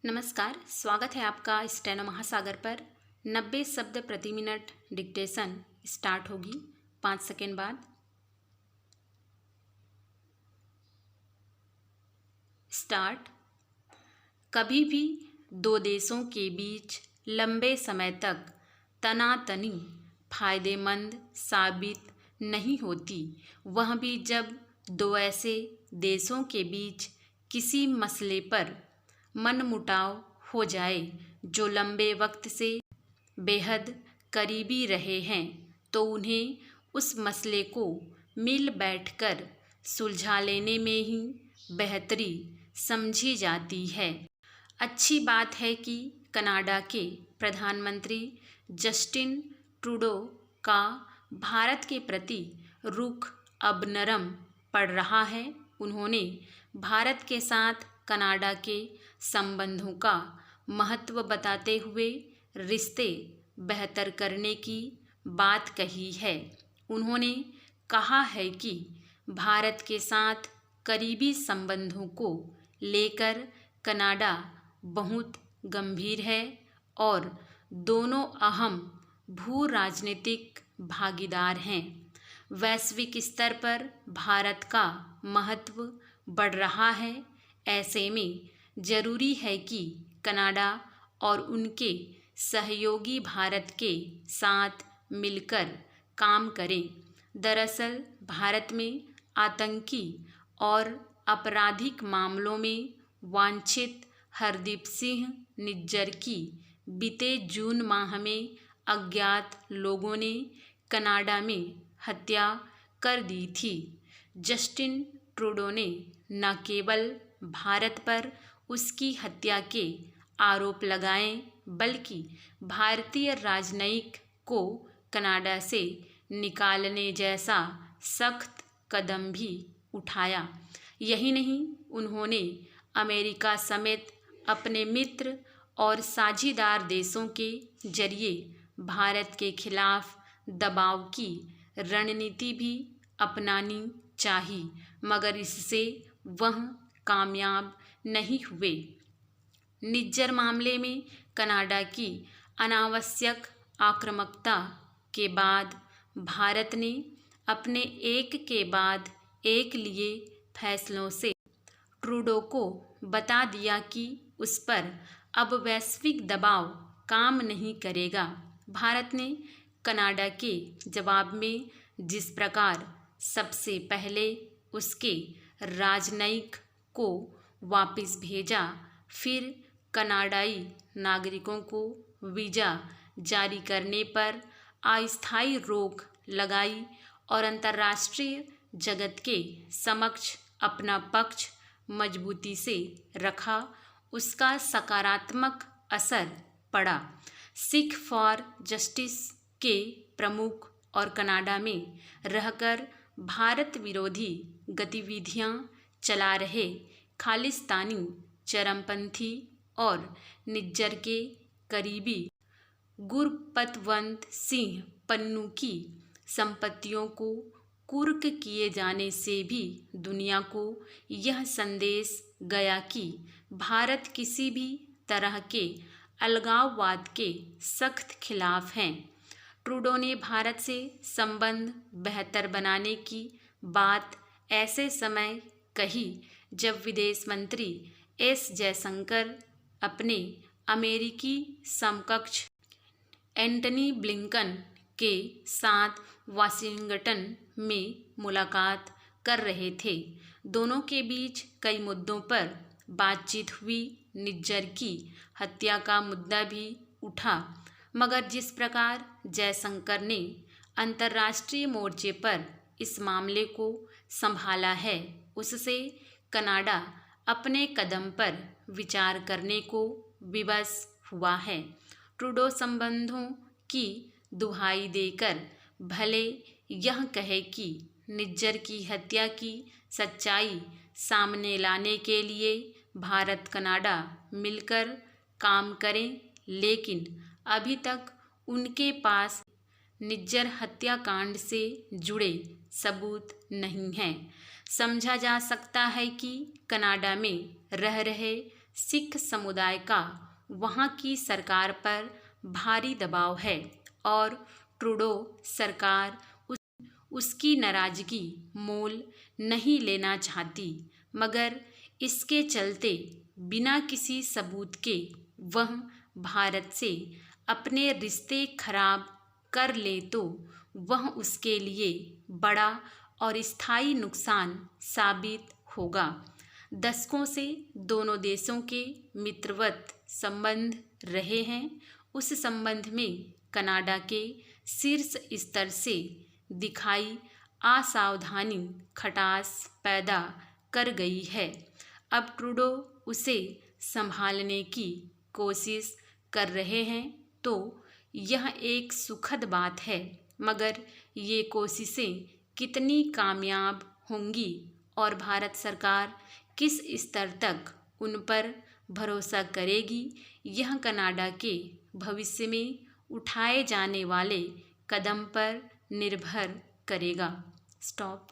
नमस्कार, स्वागत है आपका स्टेनो महासागर पर। 90 शब्द प्रति मिनट डिक्टेशन स्टार्ट होगी 5 सेकेंड बाद। स्टार्ट। कभी भी दो देशों के बीच लंबे समय तक तनातनी फायदेमंद साबित नहीं होती, वह भी जब दो ऐसे देशों के बीच किसी मसले पर मनमुटाव हो जाए जो लंबे वक्त से बेहद करीबी रहे हैं, तो उन्हें उस मसले को मिल बैठकर सुलझा लेने में ही बेहतरी समझी जाती है। अच्छी बात है कि कनाडा के प्रधानमंत्री जस्टिन ट्रूडो का भारत के प्रति रुख अब नरम पड़ रहा है। उन्होंने भारत के साथ कनाडा के संबंधों का महत्व बताते हुए रिश्ते बेहतर करने की बात कही है। उन्होंने कहा है कि भारत के साथ करीबी संबंधों को लेकर कनाडा बहुत गंभीर है और दोनों अहम भू राजनीतिक भागीदार हैं। वैश्विक स्तर पर भारत का महत्व बढ़ रहा है। ऐसे में जरूरी है कि कनाडा और उनके सहयोगी भारत के साथ मिलकर काम करें। दरअसल भारत में आतंकी और आपराधिक मामलों में वांछित हरदीप सिंह निज्जर की बीते जून माह में अज्ञात लोगों ने कनाडा में हत्या कर दी थी। जस्टिन ट्रूडो ने न केवल भारत पर उसकी हत्या के आरोप लगाए, बल्कि भारतीय राजनयिक को कनाडा से निकालने जैसा सख्त कदम भी उठाया। यही नहीं, उन्होंने अमेरिका समेत अपने मित्र और साझीदार देशों के जरिए भारत के खिलाफ दबाव की रणनीति भी अपनानी चाहिए, मगर इससे वह कामयाब नहीं हुए। निज्जर मामले में कनाडा की अनावश्यक आक्रामकता के बाद भारत ने अपने एक के बाद एक लिए फैसलों से ट्रूडो को बता दिया कि उस पर अब वैश्विक दबाव काम नहीं करेगा। भारत ने कनाडा के जवाब में जिस प्रकार सबसे पहले उसके राजनयिक को वापस भेजा, फिर कनाडाई नागरिकों को वीज़ा जारी करने पर अस्थायी रोक लगाई और अंतर्राष्ट्रीय जगत के समक्ष अपना पक्ष मजबूती से रखा, उसका सकारात्मक असर पड़ा। सिख फॉर जस्टिस के प्रमुख और कनाडा में रहकर भारत विरोधी गतिविधियां चला रहे खालिस्तानी चरमपंथी और निज्जर के करीबी गुरपतवंत सिंह पन्नू की संपत्तियों को कुर्क किए जाने से भी दुनिया को यह संदेश गया कि भारत किसी भी तरह के अलगाववाद के सख्त खिलाफ हैं। ट्रूडो ने भारत से संबंध बेहतर बनाने की बात ऐसे समय कही जब विदेश मंत्री एस जयशंकर अपने अमेरिकी समकक्ष एंटनी ब्लिंकन के साथ वाशिंगटन में मुलाकात कर रहे थे। दोनों के बीच कई मुद्दों पर बातचीत हुई। निज्जर की हत्या का मुद्दा भी उठा, मगर जिस प्रकार जयशंकर ने अंतर्राष्ट्रीय मोर्चे पर इस मामले को संभाला है, उससे कनाडा अपने कदम पर विचार करने को विवश हुआ है। ट्रूडो संबंधों की दुहाई देकर भले यह कहे कि निज्जर की हत्या की सच्चाई सामने लाने के लिए भारत कनाडा मिलकर काम करें, लेकिन अभी तक उनके पास निज्जर हत्याकांड से जुड़े सबूत नहीं हैं। समझा जा सकता है कि कनाडा में रह रहे सिख समुदाय का वहाँ की सरकार पर भारी दबाव है और ट्रूडो सरकार उसकी नाराजगी मोल नहीं लेना चाहती, मगर इसके चलते बिना किसी सबूत के वह भारत से अपने रिश्ते खराब कर ले तो वह उसके लिए बड़ा और स्थायी नुकसान साबित होगा। दशकों से दोनों देशों के मित्रवत संबंध रहे हैं। उस संबंध में कनाडा के शीर्ष स्तर से दिखाई असावधानी खटास पैदा कर गई है। अब ट्रूडो उसे संभालने की कोशिश कर रहे हैं तो यह एक सुखद बात है, मगर ये कोशिशें कितनी कामयाब होंगी और भारत सरकार किस स्तर तक उन पर भरोसा करेगी, यह कनाडा के भविष्य में उठाए जाने वाले कदम पर निर्भर करेगा। स्टॉप।